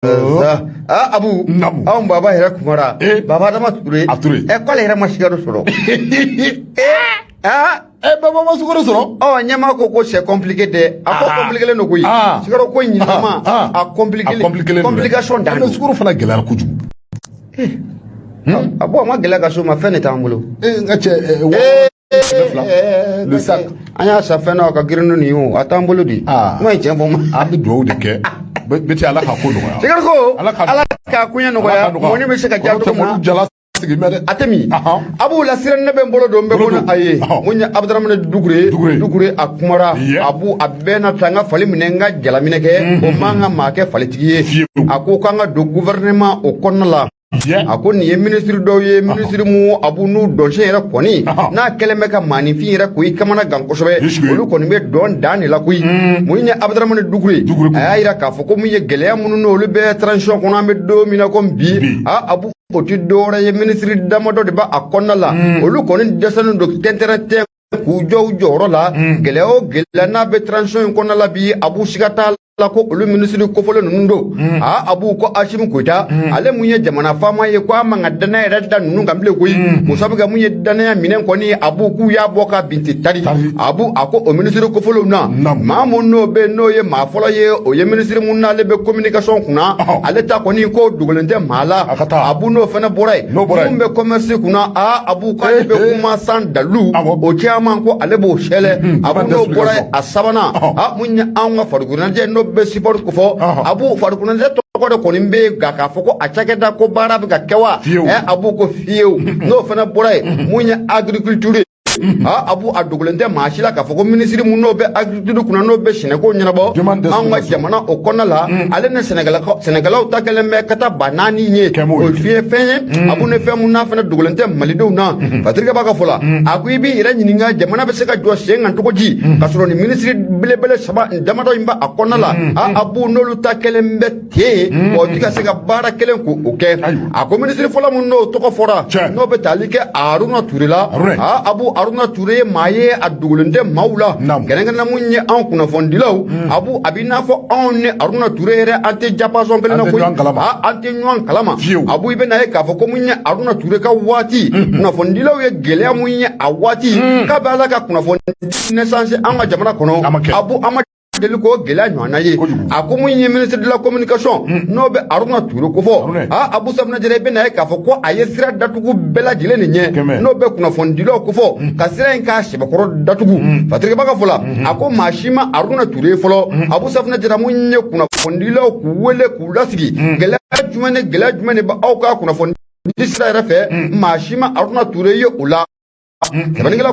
Abu baba hera kumara baba dama ture ko le hera mashigaro soro baba masugaro soro nyama ko c'est compliqué de a ko compliqué no koyi sigaro ko nyama a compliqué complication da no sugaro fana gelar kuju abo ma gela ka so ma fene tambulo ngache le sac anya sa fene ka girinu ni o atambulo di ma je bo ma abi do de ke beti ala ka ko no ya sigaro ko ala ka kunya no ya mo ni be se ka jado mo jala sigi mede atemi abu la siran ne be mbolo do mbe bona aye munya abdurrahman dugure akumara abu abena tanga fali minenga jala mineke o manga make fali tiye ako kanga do gouvernement o konnala ako ni ministre do ye ministre mu abu nu do jera koni na keleme ka manifi ra kuyi kamana ganko sobe olu koni be don dani la kuyi munya abdurrahman dugure ayira ka foko muye gele munu no lu be transition kono be do mina kom bi abu oti dora ye ministre damodo de ba akonna la olu koni desanu do tenterete ku jow joro la gele o gele na be transition kono la bi abu sigata la ko olu ministre ko fole nundo abu ko ashim kuita ale munye jamana fama ye ko amanga dana era da nunu ngambile ko musabuga munye dana ya minen ko ni abu ku ya boka binti tari abu ako o ministre ko fole na ma monno be no ye ma folo ye o ye ministre munna le be communication kuna ale ta ko ni ko dugolente mala abu no fana boray be commerce kuna abu ko be kuma san dalu o chairman ko ale bo shele abu no boray asabana munya anga farguna je no be support ko fo abu farkuna de to ko ko nimbe ga ka fo ko achake da ko bara ga kewa abu ko fieu no fana boray munya agriculture abu adugulente mashila ka fo ko ministre mu no be agriculture kuna no be shine ko nyina bo anga jamana o konna la ale ne senegal ta kele me kata banani nye o fie fe abu ne fe mu na fana dugulente malido na fatrika baka fola aku ibi ira nyininga jamana be se ka jo senga to ko ji kasoro ni ministre bele saba jamado imba akonna la abu no lu ta kele mbete o diga se ka bara kele ko oke ako ministre fola mu no to ko fora no be talike aruna turila abu aruna ture maye adugulente maula genenga na munye an kuna fondilaw abu abina fo on ne aruna ture re ante japa son bele na ko ante nywan kalama abu ibe na e ka fo ko munye aruna ture ka wati kuna fondilaw ye gele munye awati ka bala ka kuna fondi naissance an jamana kono abu ama deliko gela nywana ye akumu ye ministre de la communication no be aruna turo ko fo abu sabna jere be na ka fo ko ayesira datugu bela jile ne nye no be kuna fondilo ko fo kasira en ka shebe koro datugu fatrike baka fola ako mashima aruna ture folo abu sabna jere munye kuna fondilo ku wele ku lasigi gela jumane ba auka kuna fondilo sira rafe mashima aruna ture ye ula Sebenarnya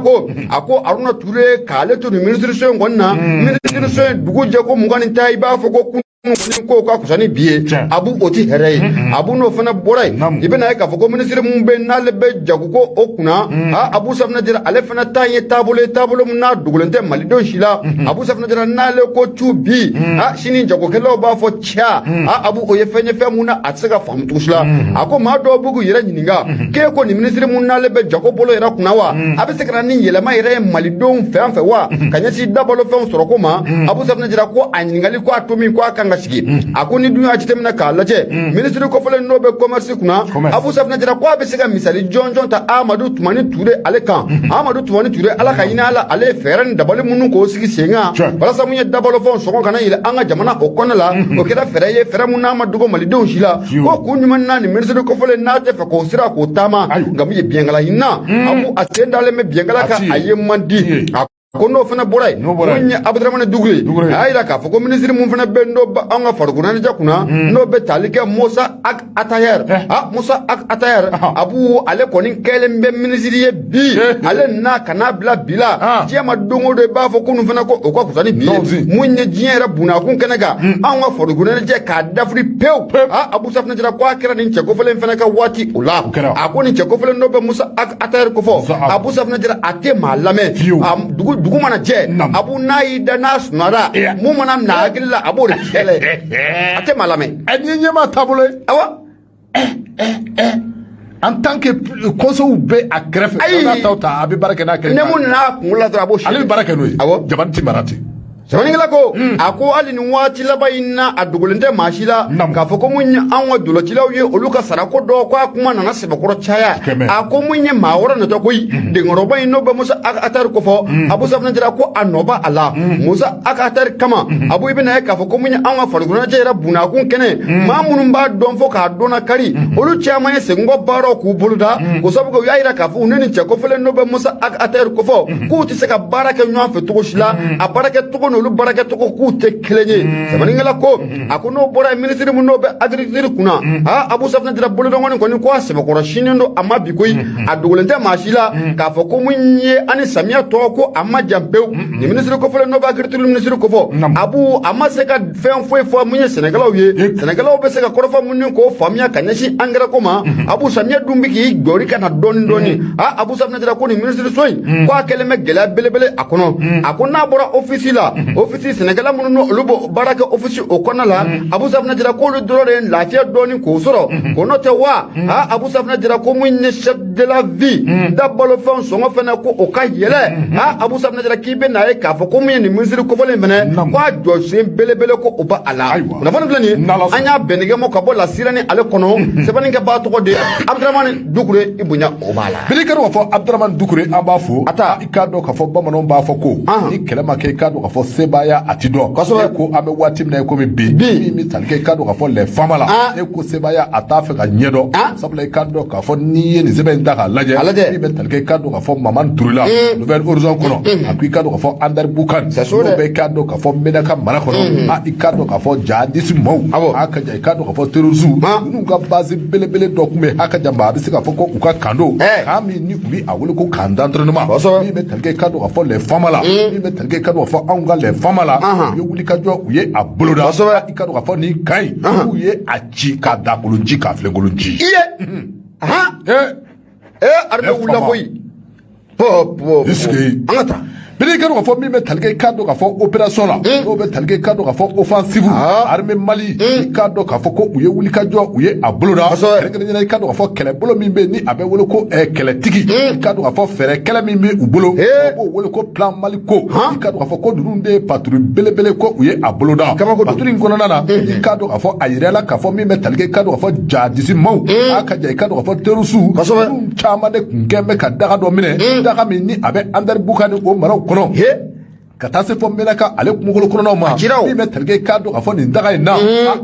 aku aruna ture kale tu ministre ngonna ministre dugu je ko mugani tai ba fo ko ka kusani biye abu oti herey abu no fana boray ibena ka fo ko ministre mumbe na lebe jagu ko okuna abu sabna dira ale fana taye tabulo na dugulente malido shila abu sabna dira na le ko tubi shini jagu kelo ba fo cha abu oye fenye femuna atsega famtu shila ako ma do bugu yira nyininga ke ko ni ministre mun na lebe jagu bolo yira kuna wa abisekra ni yele ma yira malido femfe wa kanyasi dabolo fem sorokoma abu sabna dira ko anyingali ko atomi ko akanga sigi akuni dunya achitemna kalaje ministre ko fole no be commerce kuna abu safna jira ko abisega misali jonjon ta Amadou Toumani Touré alekan Amadou Toumani Touré alaka ina ala ale feran dabale munu ko sigi senga wala samunya dabalo fon so kana ile anga jamana o konala o keda feraye feramuna madugo malido shila ko kunyuma nani ministre ko fole na te fa ko sira ko tama ngamuye biengala hinna abu atenda le me biengala ka ayemandi kono fana boray munya abdurrahman dugure ayira ka fo ko ministre mun fana bendo ba anga farguna ni jakuna no be talike Musa ak Atayer Musa ak Atayer abu ale konin kele mbe ministre bi ale na kana bila jema dongo de ba fo kunu fana ko ko kusani bi munya jiera buna kun kenega anga farguna ni je ka dafri pew abu safna jira ko akira ni cheko fele fana ka wati ula akoni cheko fele no be Musa ak Atayer ko fo abu safna jira ate malame dugu mana je abu nayi da nas nara mu mana na agilla abu rele ate malame enye ma tabule awa en tant que conseil be a greffe na tawta abi baraka na ne mun na kula to abu ali baraka no awo jabanti marati Sɛbɛnnikɛla ko a ko hali ni waati laban in na a dogolen tɛ maa si la k'a fɔ ko mun ye an ka doloncilaw ye olu ka sarako dɔ ko a kuma nana sɛbɛkɔrɔ caya a ko mun ye maa wɛrɛ natɔ koyi denkɔrɔba in n'o bɛ Musa Akatari kɔfɔ Abu Safinɛ Jara ko a nɔ b'a a la Musa Akatari kama Abu i bɛna ye k'a fɔ ko mun ye an ka farikolo ɲɛnajɛ yɛrɛ bunakun kɛnɛ maa minnu b'a dɔn fɔ k'a dɔnna kari olu caman ye seginkɔ baaraw k'u boloda o sabu kɛ u y'a yira k'a fɔ u ne ni cɛ kɔfɛlen n'o bɛ Musa Akatari kɔfɔ k'u tɛ se ka baara kɛ ɲɔgɔn fɛ cogo si la a baarakɛcogo n'olu baarakɛcogo k'u tɛ kelen ye sɛbɛnnikɛla ko a ko n'o bɔra minisiri min n'o bɛ agriculture kunna Abu Safinɛ Jara bolodɔngɔnin kɔni ko a sɛbɛkɔrɔ sinin don a ma bi koyi a dogolen tɛ maa si la k'a fɔ ko mun ye ani samiya tɔ ko a ma jan pewu ni minisiri kɔfɛlen n'o bɛ agriculture minisiri kɔfɔ Abu a ma se ka fɛn foyi fɔ mun ye sɛnɛkɛlaw ye sɛnɛkɛlaw bɛ se ka kɔrɔfɔ mun ni k'o faamuya ka ɲɛsin angɛrɛ ko ma Abu samiya dun bɛ k'i jɔri ka na dɔɔni dɔɔni Abu Safinɛ Jara ko ni minisiri so in ko a kɛlen bɛ gɛlɛya belebele a kɔnɔ a ko n'a bɔra ofisi la ofisi sɛnɛkɛla minnu olu bɔ baara kɛ ofisi o kɔnɔna la Abu Safinɛ Jara k'olu dɔrɔn de ye lafiya dɔɔni k'o sɔrɔ ko n'o tɛ wa Abu Safinɛ Jara ko mun ye chef de la vie da balofɛnw sɔngɔ fɛnɛ ko o ka yɛlɛ Abu Safinɛ Jara k'i bɛ n'a ye k'a fɔ ko mun ye nin minisiri kɔfɔlen fɛnɛ ko a jɔsen belebele ko o ba a la kunnafoni filɛ nin ye an y'a bɛn nɛgɛ mɔ ka bɔ lasira ni ale kɔnɔ sɛbɛnnikɛbaa tɔgɔ de Abdramani Dukure i bonya o b'a la bili kɛra k'a fɔ Abdramani Dukure an b'a fo i k'a dɔn k'a fɔ bamananw b'a fɔ ko ni kɛlɛ ma kɛ i k'a dɔn k'a fɔ sebaaya a ti dɔn kosɛbɛ ko an bɛ waati min na komi bi min bɛ tali kɛ i k'a dɔn k'a fɔ lɛ fama la e ko sebaaya a t'a fɛ ka ɲɛdɔn sabula i k'a dɔn k'a fɔ n'i ye nin sɛbɛn in ta k'a lajɛ min bɛ tali kɛ i k'a dɔn k'a fɔ Mamani Ture la Nouvelle Horizon kɔnɔ a ko i k'a dɔn k'a fɔ Andari Bukani n'o bɛ i k'a dɔn k'a fɔ Menaka mara kɔnɔ i k'a dɔn k'a fɔ Jahadisi Maw a ka jan i k'a dɔn k'a fɔ terroristes ninnu ka base belebele dɔ tun bɛ hakaja ma a bɛ se k'a fɔ ko u ka kando k'a min ni u bɛ a wele ko camp d'entraînement min bɛ tali kɛ i k'a dɔn k'a fɔ lɛ fama la min bɛ tali kɛ i k'a dɔn k'a fɔ anw ka lɛ fama la u ye wuli ka jɔ u ye a boloda i k'a dɔn k'a fɔ nin kan in u ye a ci k'a da kolonci k'a filɛ kolonci armée wulila koyi an ka taa bili kɛra k'a fɔ min bɛ tali kɛ i k'a dɔn k'a fɔ opération la n'o bɛ tali kɛ i k'a dɔn k'a fɔ offensive armée Mali i k'a dɔn k'a fɔ ko u ye wuli ka jɔ u ye a boloda kɛrɛnkɛrɛnnenya i k'a dɔn k'a fɔ kɛlɛbolo min bɛ yen ni a bɛ wele ko kɛlɛtigi i k'a dɔn k'a fɔ fɛɛrɛ kɛlɛ min bɛ u bolo u b'o wele ko plan Mali ko i k'a dɔn k'a fɔ ko ninnu de ye patrouille belebele ko u ye a boloda patrouille in kɔnɔna na i k'a dɔn k'a fɔ a yɛrɛ la k'a fɔ min bɛ tali kɛ i k'a dɔn k'a fɔ Jahadisi Maw a ka jan i k'a dɔn k'a fɔ terroristes ninnu caman de tun kɛn bɛ ka daga dɔ minɛ daga min ni a bɛ Andari Bukani o maraw kɔnɔ ka taa se fɔ Menaka ale kungolo kɔnɔnaw ma min bɛ tali kɛ i k'a dɔn k'a fɔ nin daga in na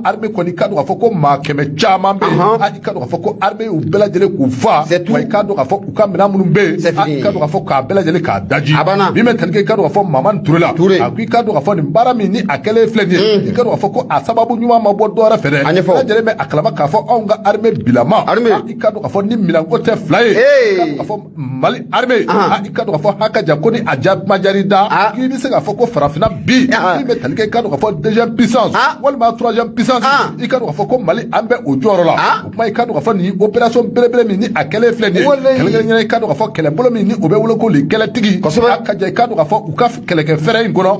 armée kɔni i k'a dɔn k'a fɔ ko maa 100 caman bɛ yen i k'a dɔn k'a fɔ ko armée y'u bɛɛ lajɛlen k'u fa wa i k'a dɔn k'a fɔ u ka minɛn minnu bɛ yen i k'a dɔn k'a fɔ k'a bɛɛ lajɛlen k'a daji min bɛ tali kɛ i k'a dɔn k'a fɔ Mamani Ture la a ko i k'a dɔn k'a fɔ nin baara min ni a kɛlen filɛ nin ye i k'a dɔn k'a fɔ ko a sababu ɲuman ma bɔ dɔwɛrɛ fɛ dɛ bɛɛ lajɛlen bɛ a kalama k'a fɔ anw ka armée bilama i k'a dɔn k'a fɔ ni minɛnko tɛ fila ye i k'a dɔn k'a fɔ Mali armée i k'a dɔn k'a fɔ hakaja ko ni a majari da k'i bɛ se k'a fɔ ko farafin bi min bɛ tali kɛ i k'a dɔn k'a fɔ deuxième puissance walima troisième puissance i k'a dɔn k'a fɔ ko Mali an bɛ o jɔyɔrɔ la o tuma i k'a dɔn k'a fɔ nin opération belebele min ni a kɛlen filɛ nin ye kɛlɛkɛrɛnkɛrɛn i k'a dɔn k'a fɔ kɛlɛbolo min ni o bɛ wele ko le kɛlɛtigi a ka jan i k'a dɔn k'a fɔ u ka kɛlɛkɛ fɛrɛ in kɔnɔ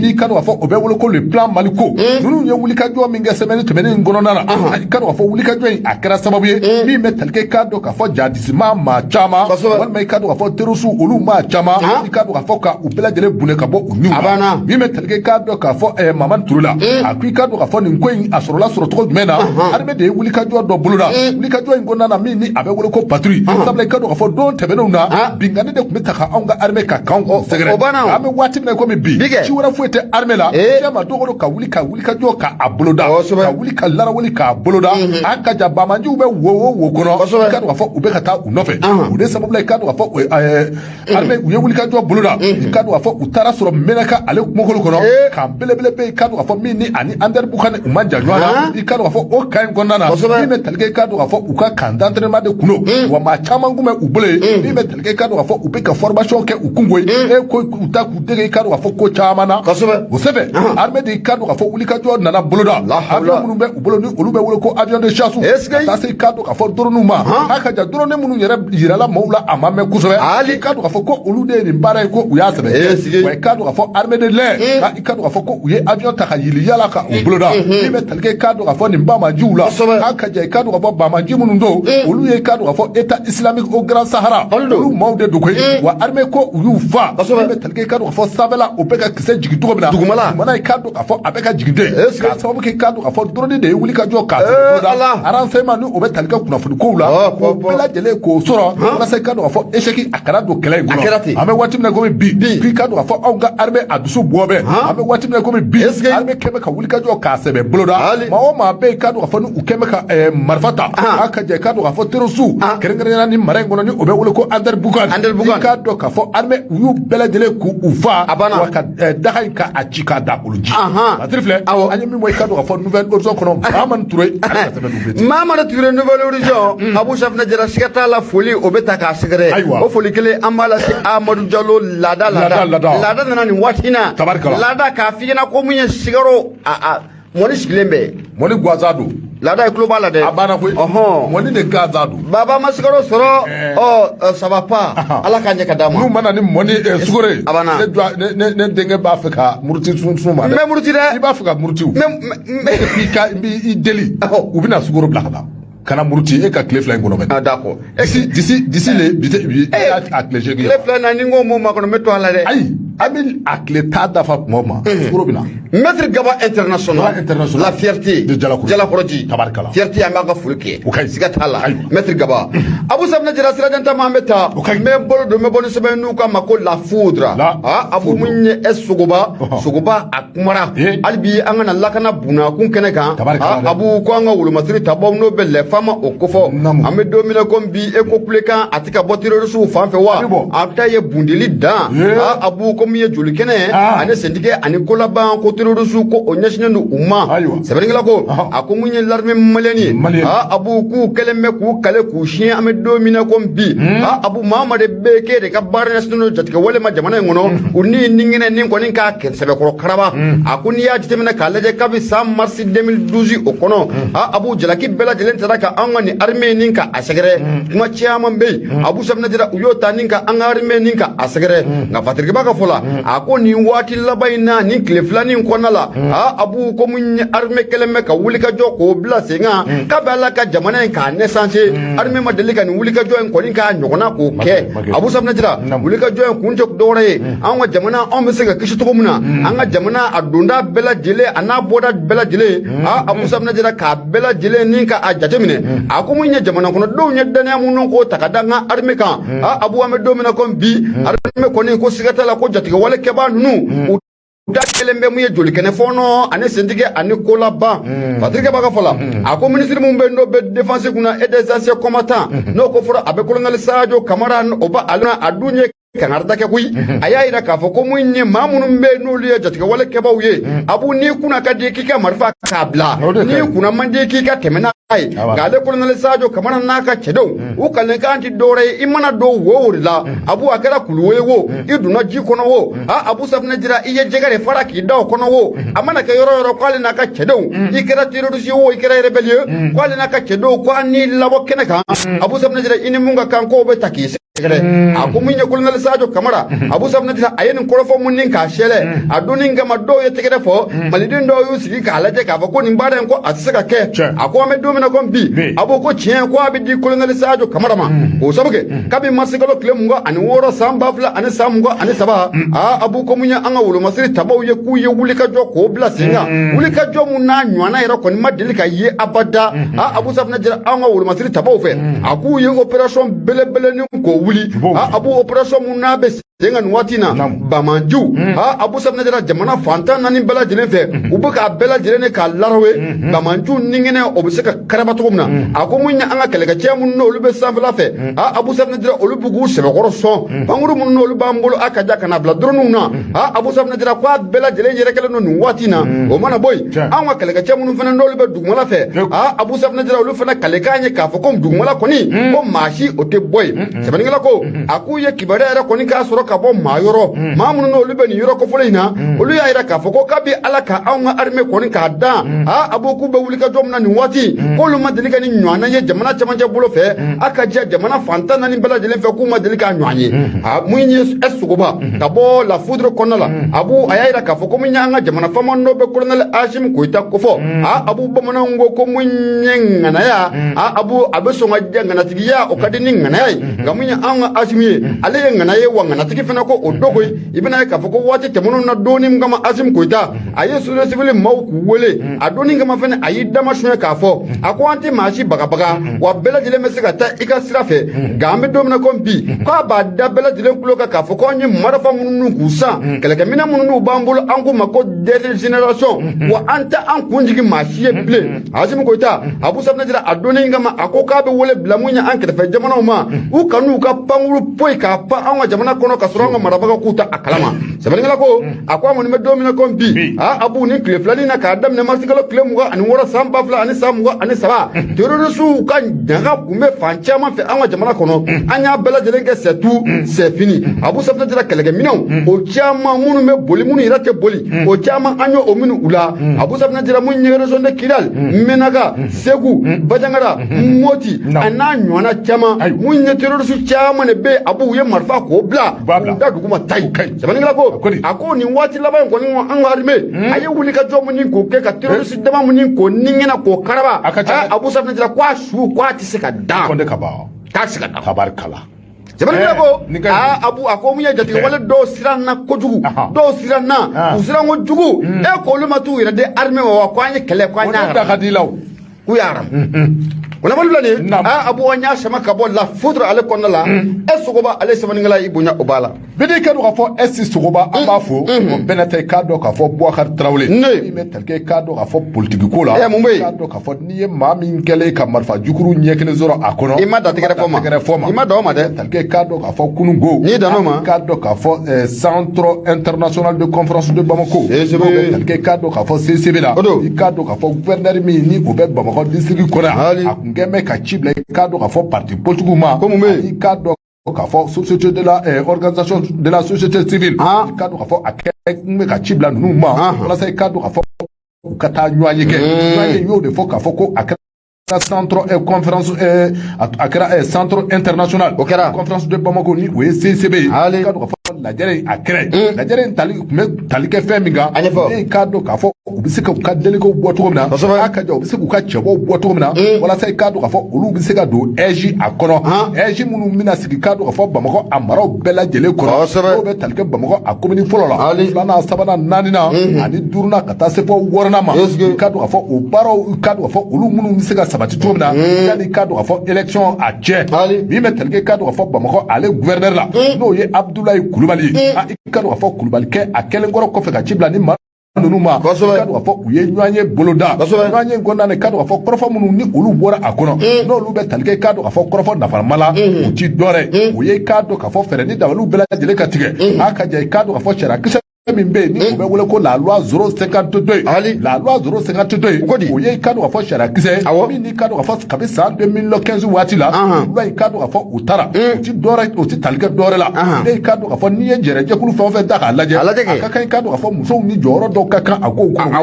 n'i k'a dɔn k'a fɔ o bɛ wele ko le plan Mali ko ninnu ye wulikajɔ min kɛ semaine tɛmɛnen in kɔnɔna na i k'a dɔn k'a fɔ wulikajɔ in a kɛra sababu ye min bɛ tali kɛ i k'a dɔn k'a fɔ Jahadisi maa caman walima i k'a dɔn k'a fɔ terroristes olu maa caman i k'a dɔn k'a fɔ ka u bɛɛ lajɛlen bunɛ ka bɔ u niw la min bɛ tali kɛ i k'a dɔn k'a fɔ Mamani Ture la a ko i k'a dɔn k'a fɔ nin ko in a sɔrɔla sɔrɔ cogo jumɛn na armée de ye wulikajɔ dɔ boloda wulikajɔ in kɔnɔna na min ni a bɛ wele ko patrouille sabula i k'a dɔn k'a fɔ don tɛmɛnenw na binkani de tun bɛ ta ka anw ka armée ka kan sɛgɛrɛ an bɛ waati min na komi bi ci wɛrɛ foyi tɛ armée la cɛ ma dogo ka wuli ka wulikajɔ k'a boloda ka wuli ka larawuli k'a boloda a ka jan bamajiw bɛ wo kɔnɔ i k'a dɔn k'a fɔ u bɛ ka taa u nɔfɛ o de sababu la i k'a dɔn k'a fɔ armée u ye wulikajɔ boloda i k'a dɔn k'a fɔ u taara sɔrɔ Menaka ale kungolo kɔnɔ kan belebele bɛ i k'a dɔn k'a fɔ min ni ani Andari Bukani u ma jan ɲɔgɔn na i k'a dɔn k'a fɔ o cas in kɔnɔna na min bɛ tali kɛ i k'a dɔn k'a fɔ u ka camp d'entraînement de kundo wa maa caman kun bɛ u bolo yen min bɛ tali kɛ i k'a dɔn k'a fɔ u bɛ ka formation kɛ u kungo ye ko u ta k'u dege i k'a dɔn k'a fɔ ko caman na o sɛbɛn armée de i k'a dɔn k'a fɔ wulikajɔ nana boloda avion minnu bɛ u bolo ni olu bɛ wele ko avion de chasse ka taa se i k'a dɔn k'a fɔ drone ma a ka jan drone minnu yɛrɛ yirala maaw la a ma mɛn kosɛbɛ i k'a dɔn k'a fɔ ko olu de ye nin baara ye ko u y'a sɛbɛn wa i k'a dɔn ka fɔ armée de l'air i ka ka fɔ ko u ye avion ta ka yili yala ka u boloda i bɛ talikɛ ka ka fɔ nin bamajiw la k'a ka ja i ka ka fɔ bamaji minnu don olu ye ka ka fɔ état islamique au grand sahara olu maaw de don koyi wa armée ko u y'u fa i bɛ talikɛ ka ka fɔ sanfɛla o bɛ ka kisɛ jigin cogo min na dugumana i ka ka fɔ a bɛ ka jigin den k'a sababu kɛ ka ka fɔ drone de ye wuli ka jɔ k'a boloda renseignement ni o bɛ talikɛ kunnafoni kow la o bɛɛ lajɛlen k'o sɔrɔ walasa i ka ka fɔ échec a kana don kɛlɛ in kɔnɔ an bɛ waati min na komi bi k'i ka ka fɔ anw ka armée a dusu bɔ bɛ an bɛ waati min na komi bi armée kɛmɛ ka wuli ka jɔ k'a sɛbɛ boloda maa o maa bɛ i ka ka fɔ ni u kɛmɛ ka marifa ta a ka ja i ka ka fɔ terroriste kɛrɛnkɛrɛnnenya ni mara in kɔnɔ ni o bɛ wele ko Ander Bugan i k'a dɔn k'a fɔ armée u y'u bɛɛ lajɛlen k'u fa wa ka daga in ka a ci k'a da olu ji Latiri filɛ an ye min bɔ i ka dɔn k'a fɔ nouvelle horizon kɔnɔ Mahamani Ture Mahamani Ture nouvelle horizon Abu Safina Jara siga t'a la foli o bɛ ta k'a sɛgɛrɛ o foli kelen an b'a lase Amadou Diallo laada nana nin waati in na laada k'a f'i ɲɛna ko mun ye sigaro mɔni sigilen bɛ mɔni gansan don laada ye tulo b'a la dɛ a banna koyi mɔni de gansan don baba ma sigaro sɔrɔ ça va pas ala k'a ɲɛ ka d'a ma n'u mana ni mɔni sugaro ye ne denkɛ b'a fɛ ka muruti sun ma dɛ n bɛ muruti dɛ i b'a fɛ ka muruti o i deli u bɛna sugaro bila ka taa kana muruti e ka tile fila in kɔnɔ bɛ d'accord d'ici le bi a tile seegin tile fila na ni n ko mo ma kɔnɔ n bɛ to a la dɛ ayi an bɛ a tile taa dafa tuma o ma sugaro bɛ na Maître Gaba international la fierté de Jalakɔrɔji tabarikala fierté an b'a ka foli kɛ o ka ɲi siga t'a la Maître Gaba Abu Safina Jara sirajan ta ma an bɛ taa n bɛ bolo don n bɛ bɔ ni sɛbɛn n'u k'a ma ko la foudre Abu mun ye Sogoba a kumara hali bi an kana lakana bunakun kɛnɛ kan Abu ko an ka wolomasiri tabaw n'o bɛ lɛfama o kofɔ an bɛ don min na ko bi e ko kulekan a tɛ ka bɔ terroriste fan fɛ wa a ta ye bundeli dan Abu ko min ye joli kɛnɛ ani sentigɛ ani kolaban ko terroriste ko o ɲɛsinnen don u ma sɛbɛnnikɛla ko a ko mun ye l'armée malienne ye Abu k'u kɛlen bɛ k'u kale k'u siɲɛ an bɛ don min na ko bi Abu Mahamadi bɛ k'e de ka baara ɲɛsinnen don jatigɛ wale ma jamana in kɔnɔ u ni ɲinɛ ni kɔni k'a sɛbɛkɔrɔ karaba a ko n'i y'a jateminɛ k'a lajɛ kabi san mars 2012 o kɔnɔ Abu jalaki bɛɛ lajɛlen taara ka an ka ni armée nin ka a sɛgɛrɛ kuma caman bɛ yen Abu Safina Jara u y'o ta nin ka an ka armée nin ka a sɛgɛrɛ nka fatirikɛba ka fɔ la a ko nin waati laban in na nin tile filanin kɔnɔna la Abu ko mun ye armée kɛlen bɛ ka wulikajɔ k'o bila sen kan k'a bɛ ala ka jamana in k'a naissance armée ma deli ka nin wulikajɔ in kɔni k'a ɲɔgɔnna k'o kɛ Abu Safina Jara wulikajɔ in kun tɛ dɔwɛrɛ ye an ka jamana anw bɛ se ka kisi cogo min na an ka jamana a donda bɛɛ lajɛlen a n'a bɔda bɛɛ lajɛlen Abu Safina Jara k'a bɛɛ lajɛlen ni ka a jateminɛ a ko mun ye jamana kɔnɔdenw ye danaya minnu k'o ta ka da n ka armée kan Abu an bɛ don min na ko bi armée kɔni ko siga t'a la ko jatigɛ wale kɛbaa ninnu da kelen bɛ mun ye joli kɛnɛ fɔnɔ ani sentigɛ ani kolaban Patrick b'a ka fɔ la a ko ministre mun bɛ n'o bɛ défense kunna et des anciens combattants n'o ko fɔra a bɛ colonel Sadio Kamara o ba aluna a dun ye kangarida kɛ koyi a y'a yira k'a fɔ ko mun ye maa minnu bɛ n'olu ye jatigɛ wale kɛbaaw ye Abu n'i kunna ka di k'i ka marifa k'a bila n'i kunna man di k'i ka tɛmɛ n'a ye nka ale colonel Sadio Kamara n'a ka cɛdenw u kalikan ti dɔwɛrɛ ye i mana don wo de la Abu a kɛra kuluwo ye wo i donna ji kɔnɔ wo Abu Safina Jara i ye jɛgɛ de fara k'i da o kɔnɔ wo a mana kɛ yɔrɔ yɔrɔ k'ale n'a ka cɛdenw i kɛra terroriste ye wo i kɛra rebelle ye k'ale n'a ka cɛdenw ko an n'i labɔ kɛnɛ kan Abu Safina Jara i ni mun ka kan k'o bɛ ta k'i a ko mun ye colonel Sadio Kamara Abu Safina Jara a ye nin kɔrɔfɔ mun ni k'a sɛlɛ a donni kama dɔw ye tɛgɛrɛ fɔ maliden dɔw y'u sigi k'a lajɛ k'a fɔ ko nin baara in ko a tɛ se ka kɛ a ko an bɛ don min na ko bi a b'o ko tiɲɛ ko a bɛ di colonel Sadio Kamara ma o sabu kɛ kabi mars kalo tile 26 san 2000 ani san 23 Abu ko mun ye an ka wolomasiri tabaw ye k'u ye wulikajɔ k'o bila sen kan wulikajɔ mun n'a ɲɔgɔnna yɛrɛ kɔni ma deli ka ye abada Abu Safina Jara an ka wolomasiri tabaw fɛ a k'u ye opération belebele ni k'o wuli Abu opération mun n'a bɛ sen kan nin waati na Bamanjiw Abu Safina Jara jamana fantan naani bɛɛ lajɛlen fɛ u bɛ k'a bɛɛ lajɛlen de k'a larawe Bamanjiw ninkɛnɛ o bɛ se ka karaba cogo min na a ko mun ye an ka kɛlɛkɛcɛ minnu n'olu bɛ sanfɛla fɛ Abu Safina Jara olu bɛ k'u sɛbɛkɔrɔ sɔn pankuru minnu n'olu b'an bolo a ka ja ka na bila droniw na Abu Safina Jara k'a bɛɛ lajɛlen yɛrɛkɛlen don nin waati na o mana bɔ yen an ka kɛlɛkɛcɛ minnu fana n'olu bɛ dugumala fɛ Abu Safina Jara olu fana kalekan ye k'a fɔ ko dugumala kɔni ko maa si o tɛ bɔ yen sɛbɛnnikɛla ko a k'u ye kibaruya yɛrɛ kɔni k'a sɔrɔ ka bɔ maa yɔrɔ maa minnu n'olu bɛ nin yɔrɔ kɔfɔlen in na olu y'a yira k'a fɔ ko kabi ala ka anw ka armée kɔni k'a dan Abu k'u bɛ wuli ka jɔ min na nin waati k'olu ma deli ka ni ɲɔgɔnna ye jamana cɛmancɛ bolo fɛ a ka diya jamana fantan naani bɛɛ lajɛlen fɛ k'u ma deli k'a ɲɔgɔn ye mun ye Sogoba ka bɔ la foudre kɔnɔna la Abu a y'a yira k'a fɔ ko min y'an ka jamana faama dɔ bɛ colonel Hashim Koyita kofɔ Abu bamananw ko ko mun ye ŋanaya Abu a bɛ sɔn ka diya ŋanatigiya o ka di ni ŋanaya ye nka mun ye an ka Hashim ye ale ye ŋana ye wa ŋanatigi fana ko o dɔ koyi i bɛna ye k'a fɔ ko waati tɛmɛnenw na dɔɔni min kama Hashim Koyita a ye société civile maaw k'u wele a dɔɔni kama fana a y'i dama suɲɛ k'a fɔ a ko an tɛ maa si bagabaga wa bɛɛ lajɛlen bɛ se ka taa i ka sira fɛ nka an bɛ don min na ko bi k'a b'a da bɛɛ lajɛlen tulo kan k'a fɔ ko an ye marifa minnu k'u san kɛlɛkɛminɛ minnu b'an bolo an k'u ma ko dernière génération wa an tɛ an kun jigin maa si ye bilen Hashim Koyita Abu Safinɛ Jara a dɔɔni kama a ko k'a bɛ wele bila mun ye an kɛrɛfɛ jamanaw ma u kan'u ka pankuru poyi k'a pan an ka jamana kɔnɔ ka sɔrɔ an ka marabagaw k'u ta a kalama sɛbɛnnikɛla ko a ko an kɔni bɛ don min na ko bi Abu ni tile filanin na k'a daminɛ mars kalo tile 26 san 2023 terrorisiw ka ɲaga kun bɛ fan caman fɛ an ka jamana kɔnɔ an y'a bɛɛ lajɛlen kɛ c'est tout c'est fini Abu Safinɛ Jara kɛlɛkɛminɛnw o caman minnu bɛ boli minnu yɛrɛ tɛ boli o caman an y'o minnu u la Abu Safinɛ Jara mun ye région de Kidal Menaka Segu Bajangara Moti a n'a ɲɔgɔnna caman mun ye terrorisiw caman de bɛ Abu u ye marifa k'o bila u da dugu ma tayi sɛbɛnnikɛla ko a ko nin waati laban in kɔni an ka armée a ye wuli ka jɔ min k'o kɛ ka terroriste dama min k'o niŋɛna k'o karaba Abu Safinɛ Jara ko a su ko a tɛ se ka dan k'a tɛ se ka dan tabarikala sɛbɛnnikɛla ko Abu a ko mun ye jatigɛ wale dɔw siran na kojugu dɔw siran na u siran ko jugu k'olu ma t'u yɛrɛ di armée ma wa ko an ye kɛlɛ ko an y'a k'u y'a wala malula ni Abu anya sama ka bɔ la foudre ale kɔnɔna la Sogoba ale sɛbɛnnikɛla i bonya o b'a la bidi ka dɔn k'a fɔ Sogoba an b'a fɔ o bɛɛ tɛ k'a dɔn k'a fɔ Boubacar Traoré min bɛ talikɛ k'a dɔn k'a fɔ politique ko la mun bɛ yen k'a dɔn k'a fɔ n'i ye maa min kɛlen ka marifa jukuru ɲɛ kelen sɔrɔ a kɔnɔ i ma datigɛrɛ fɔ ma i ma dan o ma dɛ talikɛ k'a dɔn k'a fɔ kununko n'i dan o ma k'a dɔn k'a fɔ centre international de conférence de Bamako talikɛ k'a dɔn k'a fɔ CCB la i k'a dɔn k'a fɔ gouverneur min ni o bɛ Bamako district kɔnɔ a kun kɛ bɛ ka ci bila i k'a dɔn k'a fɔ parti politique ma i k'a dɔn k'a fɔ société de la organisation de la société civile i k'a dɔn k'a fɔ a kɛ bɛ ka ci bila ninnu ma walasa i k'a dɔn k'a fɔ u ka taa ɲɔgɔn ye kɛ ɲɔgɔn ye y'o de fɔ k'a fɔ ko a kɛra centre conférence a kɛra centre international o kɛra conférence de Bamako ni o ye CCB ye i k'a dɔn k'a fɔ lajɛrɛ a kɛra lajɛrɛ in tali tun bɛ tali kɛ fɛn min kan ne k'a dɔn k'a fɔ u bɛ se ka u ka délégués bɔ cogo min na a ka jan u bɛ se k'u ka cɛbɔw bɔ cogo min na walasa i k'a dɔn k'a fɔ olu bɛ se ka don EJ a kɔnɔ EJ minnu bɛna sigi k'a dɔn k'a fɔ Bamakɔ a maraw bɛɛ lajɛlen kɔnɔ n'o bɛ tali kɛ Bamakɔ a commune fɔlɔ la filanan sabanan naaninan ani duurunan ka taa se fɔ wɔɔrɔnan ma i k'a dɔn k'a fɔ o baaraw i k'a dɔn k'a fɔ olu minnu bɛ se ka sabati cogo min na yanni i k'a dɔn k'a fɔ élection a cɛ min bɛ tali kɛ i k'a dɔn k'a fɔ Bamakɔ ale gouverneur la n'o ye Abdoulaye Kulubali ye i ka dɔn k'a fɔ Kulubali kɛ a kɛlen kɔrɔ kɔfɛ ka ci bila ni ninnu ma i ka dɔn k'a fɔ u ye ɲɔgɔn ye boloda ɲɔgɔn ye kɔnɔna na i ka dɔn k'a fɔ kɔrɔfɔ minnu ni olu bɔra a kɔnɔ n'olu bɛ tali kɛ i ka dɔn k'a fɔ kɔrɔfɔ nafama la u ti dɔwɛrɛ u ye i k'a dɔn k'a fɔ fɛɛrɛ ni dabaliw bɛɛ lajɛlen ka tigɛ a ka jan i k'a dɔn k'a fɔ sariya kisɛ min bɛ yen ni o bɛ wele ko la loi 052 la loi 052 o ye i ka dɔn k'a fɔ sariya kisɛ min n'i ka dɔn k'a fɔ kabi san 2015 waati la olu i ka dɔn k'a fɔ u taara u ti dɔwɛrɛ u ti tali kɛ dɔwɛrɛ la ne i ka dɔn k'a fɔ n'i ye jɛrɛjɛkulu fɛn o fɛn ta k'a lajɛ a ka kan i ka dɔn k'a fɔ musow ni jɔyɔrɔ dɔw ka kan a kow kɔnɔ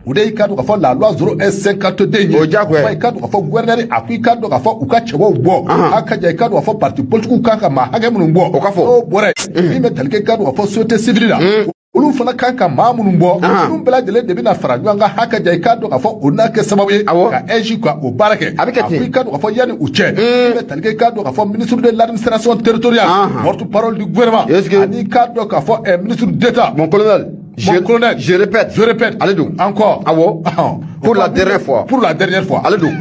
o de y'i ka dɔn k'a fɔ la loi 052 o diyagoya i ka dɔn k'a fɔ gouverneur a ko i ka dɔn k'a fɔ u ka cɛbaw bɔ a ka jan i ka dɔn k'a fɔ parti politique kan ka maa hakɛ minnu bɔ o ka fɔ n'o bɔra yen min bɛ tali kɛ i ka dɔn k'a fɔ société civile la olu fana kan ka maa minnu bɔ olu bɛɛ lajɛlen de bɛna fara ɲɔgɔn kan haka jan i k'a dɔn k'a fɔ o n'a kɛ sababu ye ka EJ ka o baara kɛ a bɛ kɛ ten i k'a dɔn k'a fɔ yanni u cɛ i bɛ tali kɛ i k'a dɔn k'a fɔ ministre de l'administration territoriale porte-parole du gouvernement ani k'a dɔn k'a fɔ ministre d'État mon colonel je répète allez donc encore awo pour la dernière fois allez donc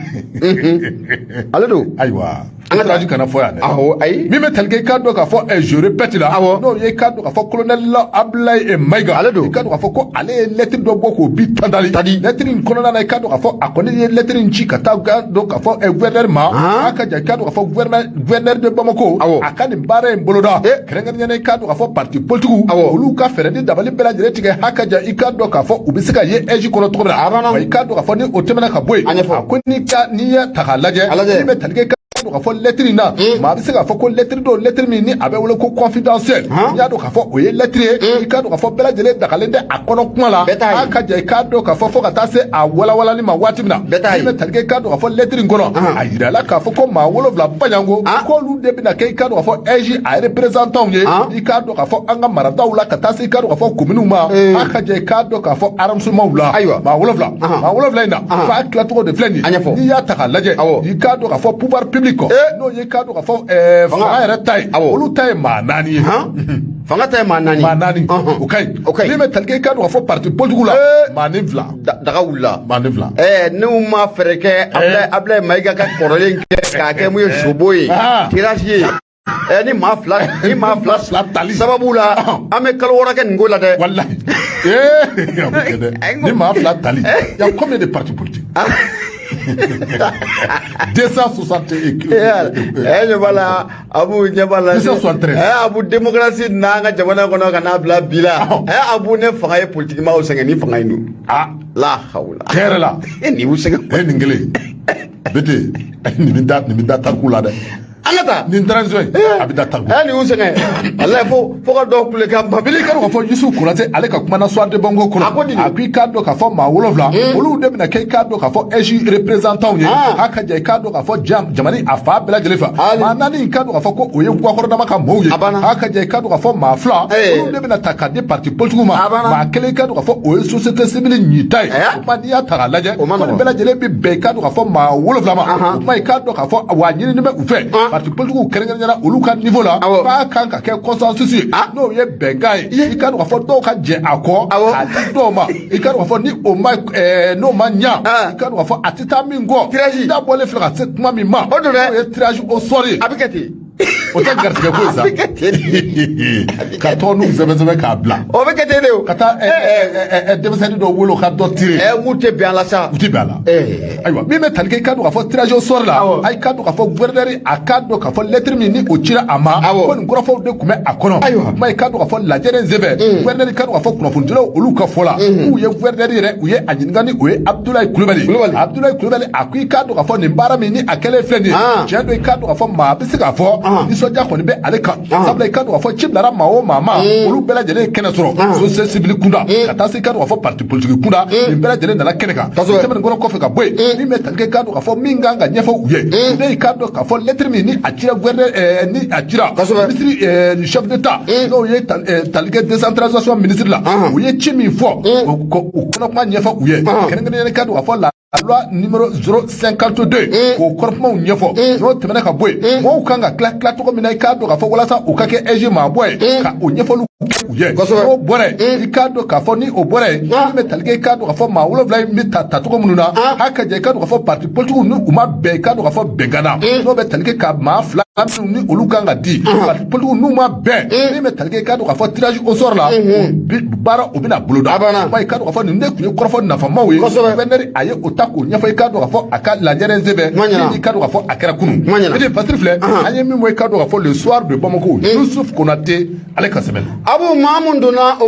allez donc ayiwa an ka kana fɔ yan dɛ ayi min bɛ tali kɛ i k'a dɔn k'a fɔ je répète la n'o ye i k'a dɔn k'a fɔ colonel Abdoulaye Maïga ale don i k'a dɔn k'a fɔ ko ale ye lettre dɔ bɔ k'o bi tandali lettre in kɔnɔna na i k'a dɔn k'a fɔ a kɔni ye lettre in ci ka taa dɔn k'a fɔ gouverneur ma a ka jan i k'a dɔn k'a fɔ gouverneur de Bamako a ka nin baara in boloda kɛrɛnkɛrɛnnenya i k'a dɔn k'a fɔ parti politique olu ka fɛɛrɛ ni dabali bɛɛ lajɛlen tigɛ a ka jan i k'a dɔn k'a fɔ u bɛ se ka ye EJ kɔnɔ cogo min na wa i k'a dɔn k'a fɔ ni o tɛmɛna ka bɔ yen a ko n'i ye ta k'a lajɛ i bɛ tali kɛ do ka fɔ lettre na ma bi se ka fɔ ko lettre do lettre min ni a bɛ wele ko confidentiel ya do ka fɔ o ye lettre ye I ka do ka fɔ bɛɛ lajɛlen dagalen tɛ a kɔnɔ kuma la a ka jɛ I ka do ka fɔ fo ka taa se a walawalali ma waati min na I bɛ talikɛ I ka do ka fɔ lettre in kɔnɔ a yirala k'a fɔ ko maa 7 baɲango k'olu de bɛna kɛ I ka do ka fɔ EJ a représentant ye I ka do ka fɔ an ka marataw la ka taa se I ka do ka fɔ commune ma a ka jɛ I ka do ka fɔ arrondissements la maa 7 in na fa tilacogo de filɛ nin ye n'i y'a ta k'a lajɛ I ka do ka fɔ pouvoir public n'o ye I ka do ka fɔ fanga yɛrɛ ta ye olu ta ye maa 4 ye fanga ta ye maa 4 o ka ɲi n'i bɛ talikɛ I ka do ka fɔ parti politique la maa 2 daga wulila maa 2 n'u ma fɛrɛ kɛ Ablaye Mayiga ka kɔrɔlen k'a kɛ mun ye sobo ye tirage ye ni maa fila tali sababu la an bɛ kalo 6 kɛ nin ko la dɛ wallahi ni maa 2 tali il y a combien de partis politiques 260 ɲɛbala Abu ɲɛbala 273 Abu démocratie n'an ka jamana kɔnɔ ka n'a bila bi la Abu ne fanga ye politique maaw sɛgɛn ni fanga in don la hawla kɛrɛ la ni y'u sɛgɛn nin kelen bete nin bɛ da tariku la dɛ an ka taa nin transition a bɛ da tariku ni y'u sɛgɛn wallahi fo ka dɔ kule ka Bili ka do ka fɔ Yusu Konate ale ka kuma na soir de bongo kɔnɔ a ko I ka do ka fɔ maa 7 olu de bɛna kɛ I ka do ka fɔ EJ représentant ye a ka jɛ I ka do ka fɔ jamana a fa bɛɛ lajɛlen fɛ maa 4 I ka do ka fɔ ko o ye Guakɔrɔdama ka maaw ye a ka jɛ I ka do ka fɔ maa 2 olu de bɛna ta ka di parti politique ma maa 1 I ka do ka fɔ o ye société civile ɲita ye o kuma n'i y'a ta k'a lajɛ ko nin bɛɛ lajɛlen bɛ bɛn I ka do ka fɔ maa 7 ma o kuma I ka do ka fɔ wa ɲinini bɛ u fɛ parti politique kɛrɛnkɛrɛnyara olu ka niveau la k'a kan ka kɛ consensus ye n'o ye bɛnkan ye I ka do ka fɔ dɔw ka jɛ a kɔ k'a di dɔw ma I ka do ka fɔ ni o ma n'o ma ɲa I ka do ka fɔ a tɛ taa min kɔ dabɔlen filɛ ka se kuma min ma o ye tirage au sort ye a bɛ kɛ ten o tɛ garisɛgɛ ko ye sa ka tɔgɔ n'u sɛbɛn k'a bila o bɛ kɛ ten de o ka taa denmisɛnnin dɔ wolo ka dɔ tire mu tɛ bɛn a la sa u tɛ bɛn a la ayiwa min bɛ tali kɛ I ka do ka fɔ tirage au sort la a ka do ka fɔ gouverneur a ka do ka fɔ lettre min ni o cira a ma ko nin kɔrɔfɔw de tun bɛ a kɔnɔ kuma I ka do ka fɔ lajɛrɛ sɛbɛn gouverneur ka do ka fɔ kunnafonidilaw olu ka fɔ la k'u ye gouverneur yɛrɛ u ye a ɲininka ni o ye Abdoulaye Kulibali a ko I ka do ka fɔ nin baara min ni a kɛlen filɛ nin ye tiɲɛ do I ka do ka fɔ maa bɛ se k'a fɔ nisɔndiya kɔni bɛ ale kan sabula I ka do ka fɔ ci bilara maa o maa ma olu bɛɛ lajɛlen ye kɛnɛ sɔrɔ société civile kunda ka taa se I ka do ka fɔ parti politique kunda nin bɛɛ lajɛlen nana kɛnɛ kan tɛmɛnen kɔfɛ ka bɔ yen min bɛ talikɛ I ka do ka fɔ min kan ka ɲɛfɔ u ye ne I ka do ka fɔ lettre min ni a cira gouverneur ni a cira ministre du chef d'état n'o ye talikɛ décentralisation ministre la u ye ci min fɔ o kɔnɔ kuma ɲɛfɔ u ye kɛrɛnkɛrɛnnen I ka do ka fɔ la loi numéro 052 k'o kɔrɔkumaw ɲɛfɔ n'o tɛmɛna ka bɔ yen mɔgɔw kan ka tila cogo min na I ka do ka fɔ walasa u ka kɛ EJ maa bɔ ye ka o ɲɛfɔliw kɛ u ye n'o bɔra yen I ka do ka fɔ ni o bɔra yen min bɛ talikɛ I ka do ka fɔ maa 7 in bɛ ta cogo minnu na a ka jɛ I ka do ka fɔ parti politique ni u ma bɛn I ka do ka fɔ bɛnkan na n'o bɛ talikɛ ka maa 2 ni olu kan ka di parti politique n'u ma bɛn min bɛ talikɛ I ka do ka fɔ tirage au sort la baara o bɛna boloda I ka do ka fɔ nin de tun ye kɔrɔfɔ nafamaw ye gouverneur a ye o ta k'o ɲɛfɔ I ka do ka fɔ a ka lajɛrɛ sɛbɛn min I ka do ka fɔ a kɛra kunun e de pasiri filɛ an ye min fɔ I ka do ka fɔ le soir de Bamako Youssouf Konate ale ka sɛbɛn Abu maa mun donna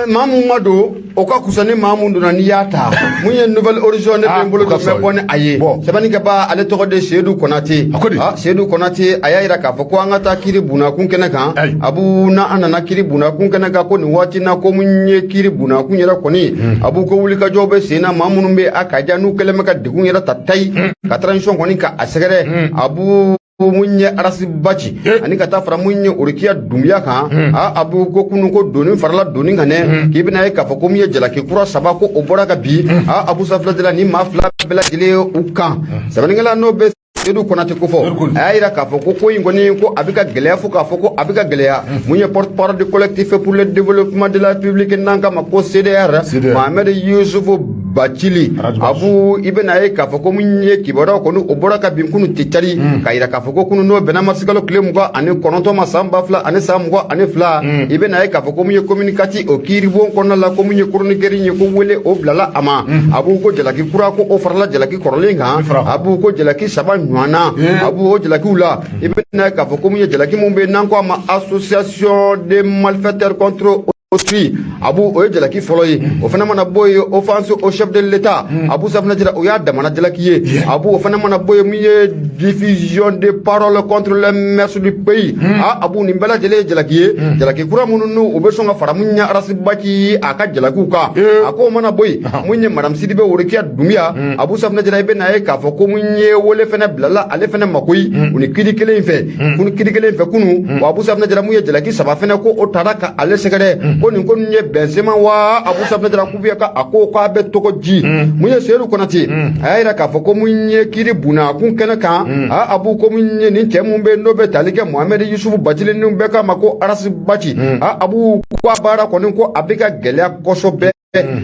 maa mun ma don o ka kusa ni maa mun donna n'i y'a ta mun ye nouvelle horizon ne bɛ n bolo dɔ bɔ ni a ye sɛbɛnnikɛba ale tɔgɔ de Seydou Konate Seydou Konate a y'a jira k'a fɔ ko an ka taa kiri bunakun kɛnɛ kan Abu na an nana kiri bunakun kɛnɛ kan ko nin waati na ko mun ye kiri bunakun yɛrɛ kɔni Abu ko wulikajɔw bɛ sen na maa minnu bɛ a ka diya n'u kɛlen bɛ ka degun yɛrɛ ta tayi ka transition kɔni ka a sɛgɛrɛ Abu mun ye Arasi Baci ani ka taa fara mun ye Orokiya Dumbuya kan Abu ko kunun ko doni farala doni kan dɛ k'i bɛna ye k'a fɔ ko mun ye jalaki kura 3 ko o bɔra ka bi Abu Safilajila ni maa 2 bɛɛ lajɛlen u kan sɛbɛnnikɛla n'o bɛ Seydou Konate ko fɔ a y'a jira k'a fɔ ko in kɔni ko a bɛ ka gɛlɛya fo k'a fɔ ko a bɛ ka gɛlɛya mun ye porte-parole du collectif pour le développement de la République n'an k'a ma ko CDR Mohamed Youssouf Bacili Abu i bɛna ye k'a fɔ ko mun ye kibaruyaw kɔni o bɔra ka bin kunun tɛ cari k'a jira k'a fɔ ko kunun n'o bɛnna marsikalo tile 29 ma san 2000 ani san 22 i bɛna ye k'a fɔ ko mun ye communiqué o kiiribon kɔnɔna la ko mun ye chroniqueur ye ko wele o bilala a ma Abu ko jalaki kura ko o farala jalaki kɔrɔlen kan Abu ko jalaki 3 ɲɔgɔnna Abu o jalakiw la i bɛna ye k'a fɔ ko mun ye jalaki mun bɛ n'an ko a ma association des malfaiteurs contre Austrie abu o jalaki foloyi o fana mana boye offense au chef de l'état abu safna jira o ya damana jalaki abu o fana mana boye miye diffusion de paroles contre les mœurs du pays abu ni bela jele jalaki kura mununu o be songa faramunya arasibaki aka jalakuka ako mana boye munye madame sidibe worikia dumia abu safna jira ibe nae ka foko munye wole fana blala ale fana makoyi uni kidikele infe kunu abu safna jira munye jalaki saba fana ko o taraka ale segere koni nye Benzema wa abu sabna jara kubia ka ako ka be toko ji munye seru konati ayira ka foko munye kiri buna kun kana ka abu ko munye ni temumbe no be talike Mohamed Yusuf Bajile ni be ka mako arasi bachi abu kwa bara koni ko abika gelya koso be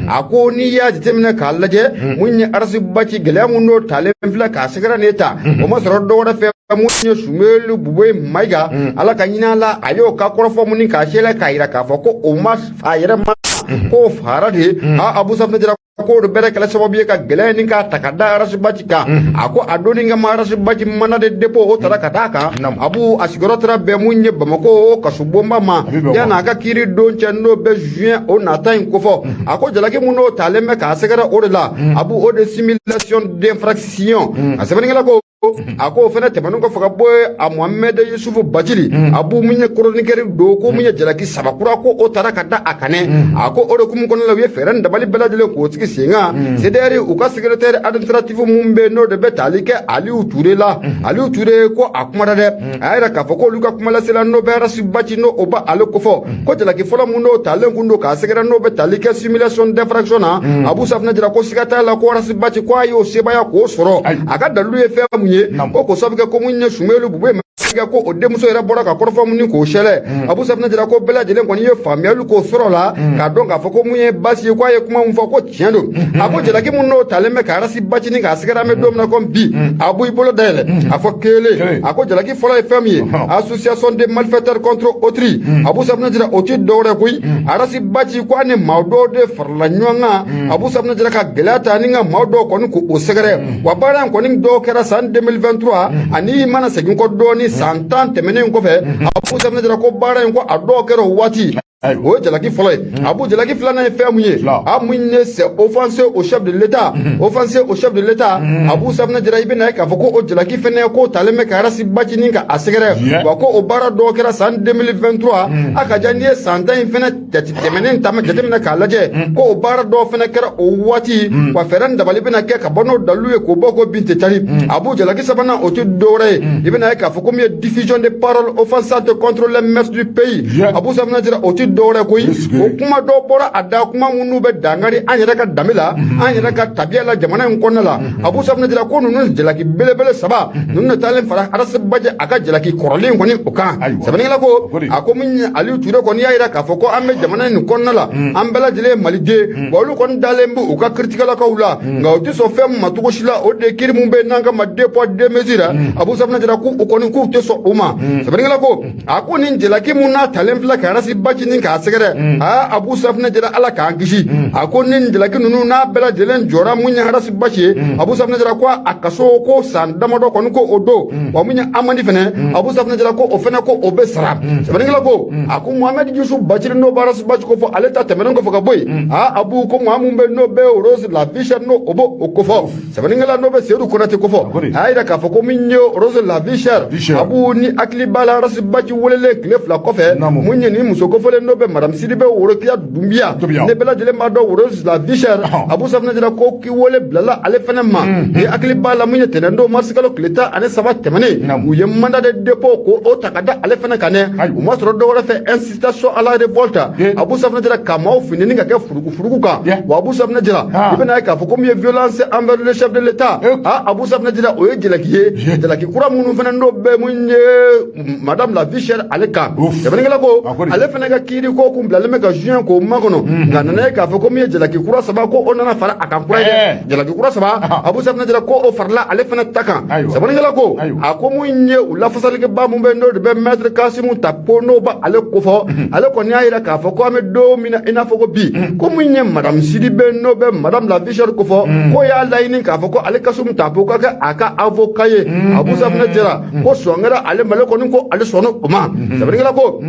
ako ni ya jitemina ka laje munye arasi bachi gelya muno tale fla ka sigara neta o mo soro do wada fe munye sumelu buwe maiga ala kanyina la ayo ka korofo muni ka shela ka ira ka foko o mas fayira ma ko farade abu sabna jara ko bere kala sababu ka gelani ka takada arasibati ka ako adoni nga marasibati mana de depo o tarakata ka abu asigorotra be munye bamako kasubomba ma yana ka kiri don chendo be juin o natain kofo ako jalaki muno taleme ka segara orela abu o de simulation d'infraction asabani ngala ko ako fena temanu ko faga boy a Mohamed Yusuf Bajili abu munye chroniqueur do ko munye jalaki sabakura ko o tarakata akane ako o kum kono la we feran dabali beladele ko tiki singa c'est-à-dire ou ka secrétaire administratif mumbe no de betalike Aliou Touré la Aliou Touré ko akumara de ayra ka foko luka kumala sela no be rasibati no oba ale ko fo ko jalaki fola muno talen kundo ka secrétaire no betalike simulation d'infraction abu safna jira ko sigata la ko rasibati ko ayo sebaya ko soro aga dalu e fe ko sabike ko munye sumelu bube ko o demuso era bora ka korfo muni ko shele abu safna jira ko bela jelen ko ye famialu ko soro la ka don ka foko munye basi ko ye kuma mfo ko tiendo abu jela ki munno taleme ka rasi bachi ni ka sigara me dom na ko bi abu ibolo dele afo kele ako jela ki fola famille association de malfaiteurs contre autrui abu safna jira oti dore kuy arasi bachi ko ne mawdo de farla nyonga abu safna jira ka gelata ni nga mawdo ko ko o segere wa bara ko ni do kera san 2023 ani mana segin ko do ni santan temene ko fe abu safna jira ko bara ko ado kero wati o jalaki folo abu jalaki flana e fe munye amunye c'est offensé au chef de l'état offensé au chef de l'état abu safna jira ibe na ka foko o jalaki fene ko taleme ka rasi bachi ninka asegere wa ko o bara do kera san 2023 aka janie santan fene temene tama jetemena ka laje ko o bara do fene kera o wati wa feran da balibe na ke ka bono daluye ko boko binte tari abu jalaki sabana o ti dore ibe na ka foko mi diffusion de paroles offensantes contre les mœurs du pays abu safna jira o ti dore koy o kuma do bora ada kuma munu be dangari anyara ka damila anyara ka tabiala jamana en konnala abu safna jira ko nunu jalaki belebele saba nunu talen fara aras baje aka jalaki korolin koni oka sabani la ko akomin Aliou Touré koni yaira ka foko amme jamana en konnala ambela jile malide bolu kon dalembu oka critical ka ula ngawti so fem matugo shila o de kiri mumbe nanga madde po de mesira abu safna jira ku koni ku te so uma sabani la ko akoni jalaki munna talen fla ka aras baje ka segere abu safna jira ala ka gishi akonin jalaki nunu na bela jelen jora munya haras bashi abu safna jira ko akaso ko sandama do kon ko odo wa munya amani fene abu safna jira ko ofena ko obesara sabangila ko aku Mohamed Yusuf Bachir no baras bach ko fo aleta temenen ko foka boy abu ko muamumbe no be rose la visher no obo ko fo sabangila no be seru konate ko fo ayda ka fo ko minyo rose la visher abu ni akli bala ras bachi wolele klef la ko fe munya ni musoko fo no be madame sidibe woro kiya dumbia ne bela jele ma do woro la visher abu safna jira ko ki wole blala ale fena ma e akli bala munya tenendo marsikalo kleta ane saba temene u yemanda de depo ko o takada ale fena kane u mosro do wala fe incitation à la révolte abu safna jira kama fini ninga ke furugu ka wa abu safna jira ibena ka fo comme violence envers le chef de l'état abu safna jira o jela ki kura munu fena ndo be munye madame la visher ale ka yabengela ko ale fena ka kiri ko kumbla le meka juin ko makono ngana ka fo comme jela ki kura saba ko onana fara akan kura jela ki kura saba abu safna jira ko o farla ale fena taka sabengela ko ako munye ula fasal ke ba mumbe ndo be maître Kasimu tapono ba ale ko fo ale ko nyaira ka fo ko ame do mina ina fo ko bi ko munye madame Sidibe no be madame la visher ko fo ko ya laini ka fo ko ale Kasimu tapo ka aka avocat ye abu safna jira ko songera ale male ko ale sono oma sabengela ko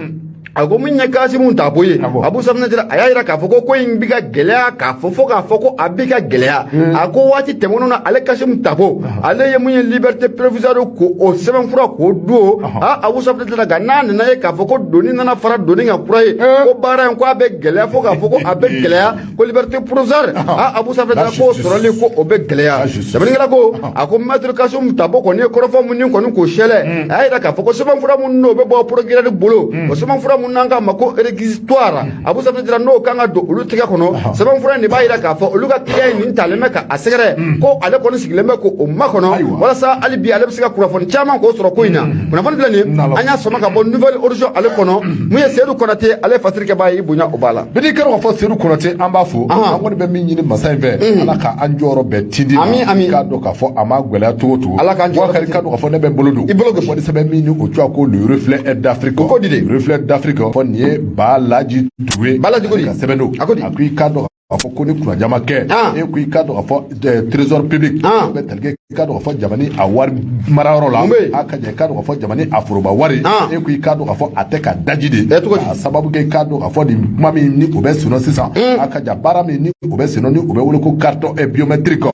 a ko min ye Kasimu Tabo ye Abu Safinɛ Jara a y'a yira k'a fɔ ko in bɛ ka gɛlɛya k'a fɔ ko a bɛ ka gɛlɛya a ko waati tɛmɛnenw na ale Kasimu Tabo ale ye mun ye liberté provisoire ko o sɛbɛnfura k'o don Abu Safinɛ Jara kan n'a nana ye k'a fɔ ko doni nana fara doni kan kura ye ko baara in ko a bɛ gɛlɛya fo k'a fɔ ko a bɛ gɛlɛya ko liberté provisoire Abu Safinɛ Jara k'o sɔrɔli ko o bɛ gɛlɛya sɛbɛnnikɛla ko a ko maître Kasimu Tabo kɔni ye kɔrɔfɔ mun ni kɔni k'o sɛlɛ a y'a yira k'a fɔ ko sɛbɛnfura mun n'o bɛ bɔ procureur bolo o sɛbɛnfura mun n'an ka ma ko réquisitoire Abu Safinɛ Jara n'o kan ka don olu tɛgɛ kɔnɔ sɛbɛnfura in de b'a yira k'a fɔ olu ka kiliyan nin talen bɛ ka a sɛgɛrɛ ko ale kɔni sigilen bɛ k'o makɔnɔ walasa hali bi ale bɛ se ka kunnafoni caman k'o sɔrɔ ko in na kunnafoni filɛ nin an y'a sɔmɔ ka bɔ nouvelle horizon ale kɔnɔ mun ye Seydou Konate ale fasiri kɛbaa ye bonya o b'a la bidi kɛra k'a fɔ Seydou Konate an b'a fɔ an kɔni bɛ min ɲini masa in fɛ ala ka an jɔyɔrɔ bɛɛ tindi k'a dɔn k'a fɔ a ma gɛlɛya cogo o cogo ala k'an jɔyɔrɔ k'a dɔn k'a fɔ ne bɛ n bolo don i bolo fɔ ni sɛbɛn min ni o cogoya ko le reflet d'Afrique ko di de reflet d'Afrique fɔ nin ye Balaji Touré Balaji ko di ka sɛbɛn don a ko i k'a dɔn k'a fɔ ko ni kunnajama kɛ e ko i k'a dɔn k'a fɔ trésor public bɛ talikɛ i k'a dɔn k'a fɔ jamani a wari marayɔrɔ la a ka jan i k'a dɔn k'a fɔ jamani a foroba wari e ko i k'a dɔn k'a fɔ a tɛ ka daji de a sababu kɛ i k'a dɔn k'a fɔ nin kuma min ni o bɛ senna sisan a ka jan baara min ni o bɛ senna ni o bɛ wele ko carte biométrique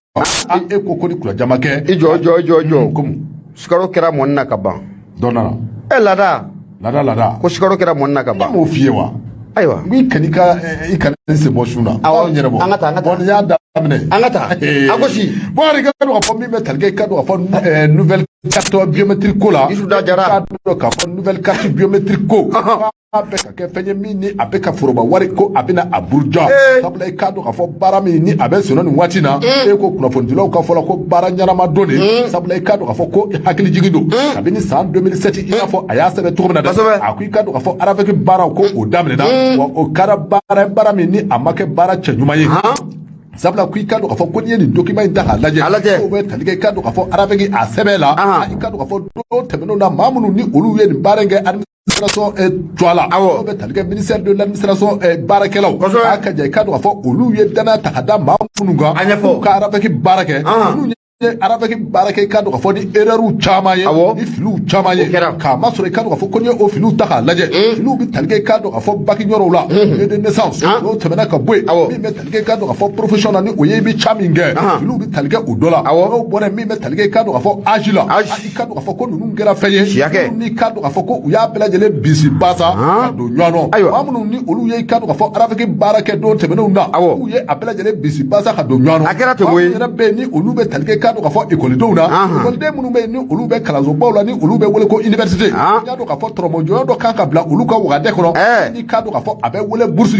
e ko ni kunnajama kɛ i jɔ komi sukaro kɛra mɔni na ka ban dɔ nana lada ko sukaro kɛra mɔni na ka ban m'o f'i ye wa ayiwa n k'i ka se bɔ sun na awɔ ɲɛnabɔ an ka taa bon n'i y'a daminɛ an ka taa a gosi bon i ka dɔn k'a fɔ min bɛ talikɛ i ka dɔn k'a fɔ nouvelle carte biométrique ko la Isuda Jara i ka dɔn k'a fɔ nouvelle carte biométrique ko a bɛ ka kɛ fɛn ye min ni a bɛ ka foroba wari ko a bɛna a buruja sabula i k'a dɔn k'a fɔ baara min ni a bɛ senna nin waati na e ko kunnafonidilaw ka fɔ la ko baara ɲɛnama don de sabula i k'a dɔn k'a fɔ ko hakili jigin don kabini san 2007 i n'a fɔ a y'a sɛbɛn cogo min na dɛ a ko i k'a dɔn k'a fɔ arabɛki baaraw ko o daminɛna wa o kɛra baara min ni a ma kɛ baara cɛ ɲuman ye sabula ko i ka dɔn k'a fɔ ko n'i ye nin document in ta k'a lajɛ o bɛ talikɛ i ka dɔn k'a fɔ arabɛki a sɛbɛn la i ka dɔn k'a fɔ don tɛmɛnenw na maa minnu ni olu ye nin baara in kɛ administration tuala o bɛ talikɛ ministère de l'administration baarakɛlaw a ka jan i ka dɔn k'a fɔ olu ye danaya ta ka da maa minnu kan k'u ka arabɛki baara kɛ olu arabɛki baara kɛ i ka dɔn k'a fɔ ni erreur caman ye ni filiw caman ye k'a ma sɔrɔ i ka dɔn k'a fɔ ko n'i ye o filiw ta k'a lajɛ filiw bɛ talikɛ i ka dɔn k'a fɔ bac yɔrɔw la et de naissance n'o tɛmɛna ka bɔ yen min bɛ talikɛ i ka dɔn k'a fɔ profession na ni o ye i bɛ ca min kɛ filiw bɛ talikɛ o dɔ la n'o bɔra min bɛ talikɛ i ka dɔn k'a fɔ âge la i ka dɔn k'a fɔ ko ninnu kɛra fɛn ye n'i ka dɔn k'a fɔ ko u y'a bɛɛ lajɛlen bisi basa ka don ɲɔgɔn na maa minnu ni olu ye i ka dɔn k'a fɔ arabɛki baara kɛ don tɛmɛnenw na k'u ye a bɛɛ lajɛlen bisi basa ka don ɲɔgɔn na a kɛra ten koyi yɛrɛ bɛ yen ni olu bɛ talikɛ i ka dɔn k'a fɔ ekɔlidenw ekɔliden minnu bɛ yen ni olu bɛ kalansobaw la ni olu bɛ wele ko université i y'a dɔn k'a fɔ tɔrɔmɔjɔyɔrɔ dɔ kan ka bila olu ka wagade kɔnɔ n'i k'a dɔn k'a fɔ a bɛ wele bourse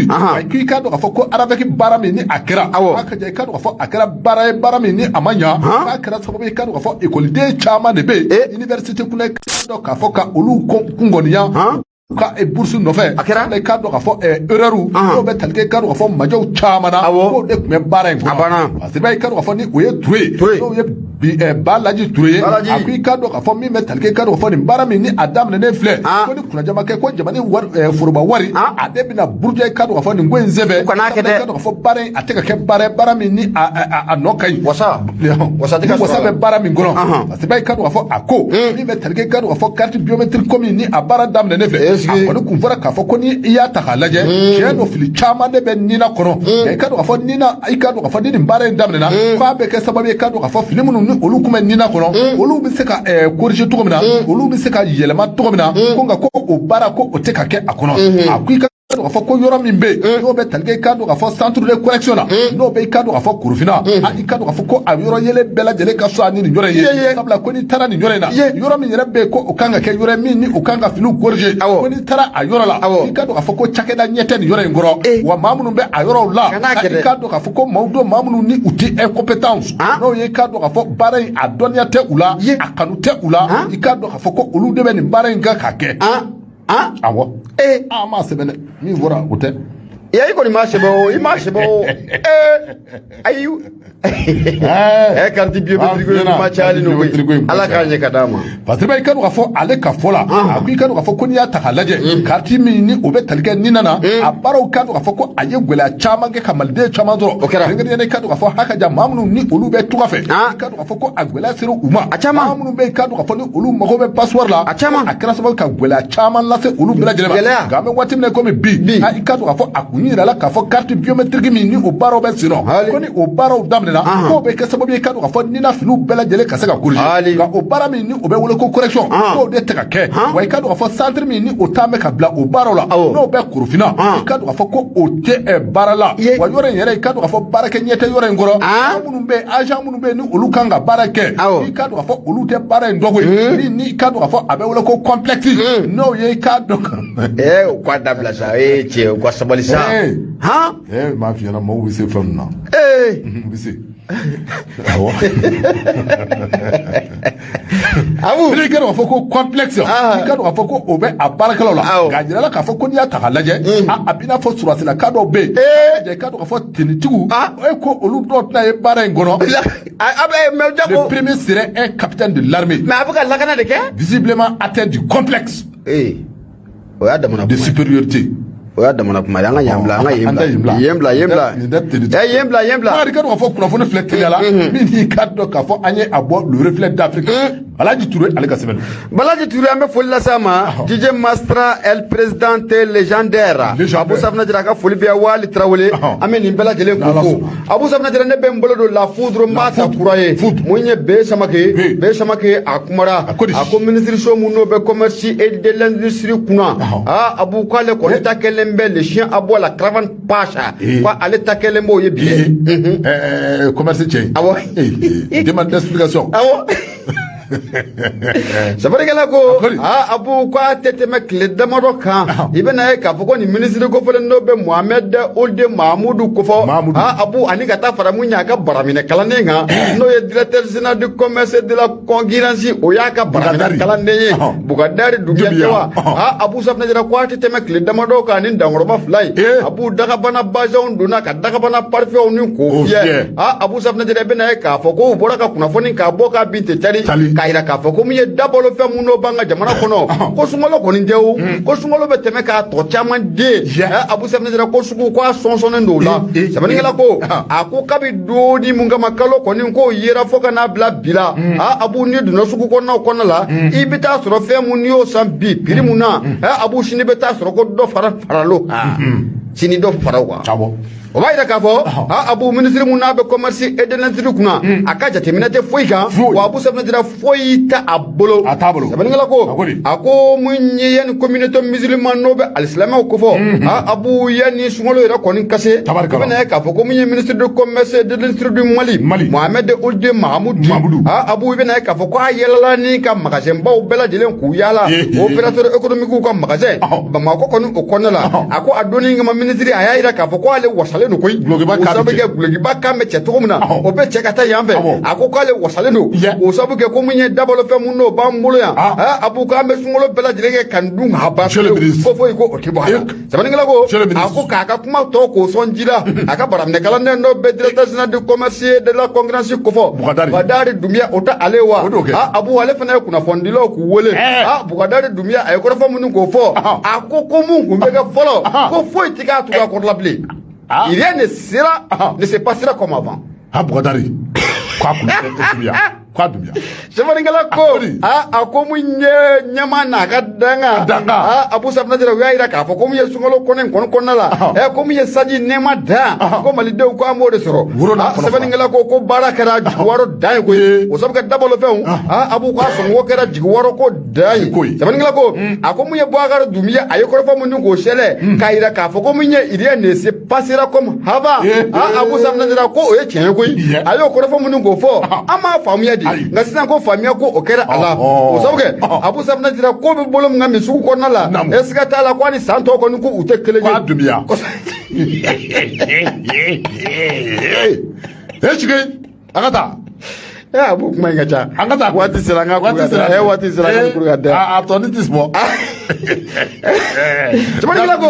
k'i k'a dɔn k'a fɔ ko arabɛki baara min ni a kɛra a ka jan i k'a dɔn k'a fɔ a kɛra baara ye baara min ni a ma ɲa k'a kɛra sababu ye i k'a dɔn k'a fɔ ekɔliden caman de bɛ yen université kunna i k'a dɔn k'a fɔ ka olu kungɔniya ka bourse nɔfɛ a kɛra i k'a dɔn k'a fɔ erreur n'o bɛ talikɛ i k'a dɔn k'a fɔ majɔw caman na k'o de tun bɛ baara in kɔnɔ parce que i k'a dɔn k'a fɔ ni o ye Touré n'o ye Balaji Touré ye a ko i k'a dɔn k'a fɔ min bɛ talikɛ i k'a dɔn k'a fɔ nin baara min ni a daminɛnen filɛ ko ni kunnajama kɛ ko jamana foroba wari a de bɛna buruja i k'a dɔn k'a fɔ nin ko in sɛbɛn i k'a dɔn k'a fɔ baara in a tɛ ka kɛ baara min ni a nɔ ka ɲi wasa bɛ baara min kɔnɔ parce que i k'a dɔn k'a fɔ a ko min bɛ talikɛ i k'a dɔn k'a fɔ carte biométrique ko min ni a baara daminɛnen filɛ a kɔni kun fɔra k'a fɔ ko ni i y'a ta k'a lajɛ tiɲɛ don fili caman de bɛ nina kɔnɔ i ka dɔn k'a fɔ nina i ka dɔn k'a fɔ ni nin baara in daminɛna k'a bɛ kɛ sababu ye i ka dɔn k'a fɔ fili minnu ni olu kun bɛ nina kɔnɔ olu bɛ se ka corriger cogo min na olu bɛ se ka yɛlɛma cogo min na ko nka ko o baara ko o tɛ ka kɛ a kɔnɔ a ko i ka dɔn k'a fɔ ko yɔrɔ min bɛ yen n'o bɛ talikɛ i ka dɔn k'a fɔ centre de correction na n'o bɛ i ka dɔn k'a fɔ Korofina i ka dɔn k'a fɔ ko a yɔrɔ yɛlɛ bɛɛ lajɛlen ka sɔrɔ ni nin yɔrɔ in ye sabula ko n'i taara nin yɔrɔ in na yɔrɔ min yɛrɛ bɛ yen ko o kan ka kɛ yɔrɔ min ni o kan ka finiw corriger ko n'i taara a yɔrɔ la i ka dɔn k'a fɔ ko cakɛda ɲɛ tɛ nin yɔrɔ in kɔrɔ wa maa minnu bɛ a yɔrɔw la i ka dɔn k'a fɔ ko maa minnu ni u tɛ incompétence n'o ye i ka dɔn k'a fɔ baara in a dɔnniya tɛ u la a kanu tɛ u la i ka dɔn k'a fɔ ko olu de bɛ nin baara in kan ka kɛ awɔ an m'a sɛbɛn dɛ min fɔra o tɛ Ya iko ni mashebo, I mashebo. Ayu. Karti biométrique ko machali no koy. Ala ka nye kadama. Patriba ikanu ka fo ale ka fola. Aku ikanu ka fo ko ni ya ta halaje. Karti mi ni obe talike ni nana. Abaro kanu ka fo ko aye gwela chama ke kamalde chama dro. Ngene ne kanu ka fo haka ja mamnu ni olu be tuka fe. Kanu ka fo ko agwela siru uma. Mamnu be kanu ka fo ni olu mago be password la. Akra so ka gwela chama la se olu bela jeleba. Game wati ne ko me bi. Ha ikanu ka fo akuni la ka fo carte biométrique mi ni obaro be sino. Ko ni obaro damne na ko be ke sababu ikanu ka fo ni na filu bela jele ka se ka kuri. Ka obara mi ni obe wole ko correction. Ko de te ka ke. Wa ikanu ka fo centre mi ni otame ka bla obaro la. No be kurufina. Ikanu ka fo ko ote e barala. Wa yore yere ikanu ka fo barake nyete yore ngoro. Munu be agent munu be ni olu kanga barake. Ikanu ka fo olu te bare ndogo. Ni ikanu ka fo abe wole ko complexe. No ye ikanu. Kwa dabla sa che kwa sabalisa. Ha? Ma fi na mo we say from now. We say. Abu ni kero fo ko complexe ni kero fo ko obe abarakalo la gajira la ka fo ko ni ata halaje abina fo surasi la kado be je kado fo tinitigu ko olu dot na e bare ngono abe me jako le premier serait un capitaine de l'armée mais abuka lakana de ke visiblement atteint du complexe oya damana de supériorité oya damana kuma nga yambla ma kado fo kuna fo ne flecter la mi kado ka fo anye abo le reflet d'Afrique Balaji Touré ale ka semaine Balaji Touré ambe foli la sama DJ Mastra el président légendaire Abou Safna Djira ka foli be wali Traoré ame ni bela jele ko Abou Safna Djira ne be mbolo do la foudre mata kuraye munye be samake akumara ako ministre so muno be commerce et de l'industrie kuna Abou Kale ko ta kelembe le chien Abou la caravane pacha kwa ale ta kelembo ye bi commerce tchè demande d'explication Sabarigala ko Abu kwa teteme kle damaro kan ibena e ka foko ni ministre ko fole no be Mohamed Ould Mahmoudou ko fo Abu ani gata fara munya ka baramine kalanenga no ye directeur général du commerce de la concurrence o ya ka baramine kalanenye bugadari dubiya tewa Abu Safna Djira kwa teteme kle damaro kan ni dangoroba fly Abu daga bana bajon duna ka daga bana parfait ni ko fie Abu Safna Djira bena e ka foko bora ka kuna foni ka boka binte tari kaira ka fo ko mu ye dabolo fe mu no banga jamana kono ko sungolo ko ndew ko sungolo be teme ka to chaman de Abu Safna Djira ko sugu ko sonsonen do la sabani ngala ko ako kabi do di munga makalo ko nin ko yera fo kana bla bila Abu ni do no sugu ko na ko na la ibita soro fe mu ni o sam bi piri mu na Abu shini beta soro ko do faralo shini do farawa o bayda ka fo Abu ministre mu na be commerce et de l'industrie kuna akaja teminate foika wa Abu Safna Djira foita abolo sabani ngala ko ako munye yen communauté musulman no be al-islam ko fo Abu yani sungolo ira ko nin kase bena ka fo ko munye ministre de commerce et de l'industrie du Mali Mohamed Ould Mahmoudou Abu bena ka fo ko ayela ni ka magasin baw bela jelen ku yala opérateur économique ko magasin ba ma ko ko konala ako adoni ngama ministre ayira ka fo ko ale wasale no koy blogi ba kam ce to muna o be ce kata yambe ako kale wasale no o sabu ke ko munye dabalo fe munno ba mbulo ya Abu ka me sungolo bela direge kandung haba fo ko o tibo hala sabani ngala ko ako kaka kuma to ko sonjira aka baram ne kala no be directeur général du commerce de la concurrence ko fo Bugadari Dumia ota alewa Abu ale fana kuna fondilo ku wole Bugadari Dumia ay ko fa munu ko fo ako ko mun ko be ga folo ko fo itika to ga ko labli rien ne se passera comme avant. Bugadari. Quoi Dumia. Semaningala ko ako munye nyama na kadanga Abu Safna Djira yaira ka fo ko munye sungolo konen konala ko munye saji nema da ko mali de ko amode soro semaningala ko barakara jiwaro dai ko o sabga dabolo fe Abu ko songo kera jiwaro ko dai semaningala ko ako munye Bugadari Dumia ayoko fa munye ko shele kaira ka fo ko munye irie ne se passera comme hava Abu Safna Djira ko o ye chen ko ayoko fa munye ko fo ama famia nga sina ko famia ko okera ala o sabuke Abu Safna Djira ko be bolom nga misu ko nala eska tala ko ni santo ko ni ko utekele kwa Dumia echike agata Abu kuma ngacha agata wati siranga ku wati siranga ku ga da atoni tismo Jamana ko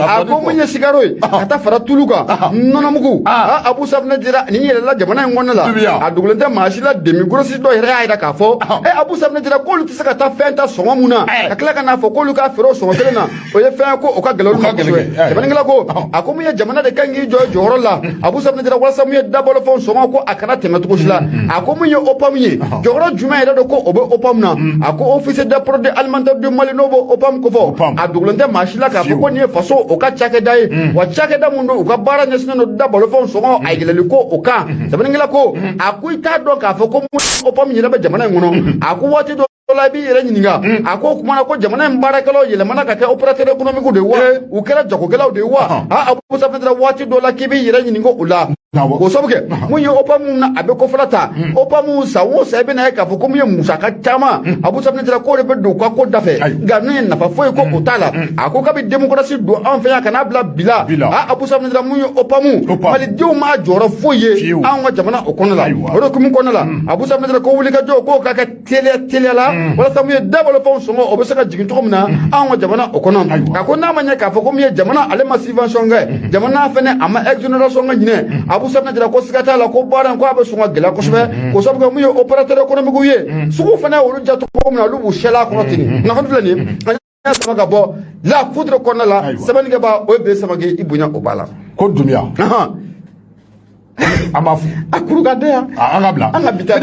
a ko mun ye sigaro ye ka taa fara tulu kan nɔnɔmugu Abu Safinɛ dira ni yɛlɛla jamana in kɔnɔ la a dugulen tɛ maa si la demi grossiste dɔ yɛrɛ y'a jira k'a fɔ Abu Safinɛ dira k'olu tɛ se ka taa fɛn ta sɔngɔ mun na ka tila ka n'a fɔ k'olu ka feere o sɔngɔ kelen na o ye fɛn ko o ka gɛlɛn olu ma kosɛbɛ Jamanikɛla ko a ko mun ye jamana de kan k'i jɔ jɔyɔrɔ la Abu Safinɛ dira walasa mun ye dabɔlɔ fɛnw sɔngɔ ko a kana tɛmɛ cogo si la a ko mun ye OPAM ye jɔyɔrɔ jumɛn yɛrɛ de ko o bɛ OPAM na a ko officier des produits alimentaires du Mali n'o bɛ OPAM ko fɔ a dugulen tɛ maa si la k'a fɔ ko nin ye faso o ka cakɛda ye wa cakɛda mun don u ka baara ɲɛsinnen don dabɔlɔfɛnw sɔngɔ a yɛlɛli ko o kan Jamanikɛla ko a ko i t'a dɔn k'a fɔ ko OPAM yɛrɛ bɛ jamana in kɔnɔ a ko waati dɔ la i b'i yɛrɛ ɲininka a ko o kumana ko jamana in baarakɛlaw yɛlɛmana ka kɛ opérateur économique de wa u kɛra jagokɛlaw de wa Abu Safinɛ dira waati dɔ la k'i b'i yɛrɛ ɲininka o la o sabu kɛ mun ye OPAM na a bɛ kɔfɛla ta OPAM san o san i bɛna ye k'a fɔ ko mun ye musaka caman Abu Safinɛ dira k'o de bɛ don u ka ko da fɛ nka n'u ye nafa foyi ko o t'a la a ko kabi démocratie don an fɛ yan ka n'a bila bi la Abu Safinɛ dira mun ye OPAM malidenw m'a jɔyɔrɔ foyi ye an ka jamana o kɔnɔ la o de hukumu kɔnɔ la Abu Safinɛ dira ko wulikajɔ k'o ka kɛ teliya la walasa mun ye dabɔlɔfɛnw sɔngɔ o bɛ se ka jigin cogo min na an ka jamana o kɔnɔ a ko n'a ma ɲɛ k'a fɔ ko mun ye jamana ale ma subvention kɛ jamana fɛnɛ a ma exonération ka ɲinɛ Abu Safinɛ dira ko siga t'a la ko baara in ko a bɛ sɔn ka gɛlɛya kosɛbɛ ko sabu kɛ mun ye opérateur économique ye sugu fɛnɛ olu ja cogo min na olu b'u sɛla kɔrɔ ten kunnafoni filɛ nin ye sama ka bɔ la foudre kɔnɔna la sɛbɛnnikɛba o ye bɛ Samake i bonya o b'a la ko dunuya an b'a fɔ a kuru ka di yan an ka bila an ka bi taa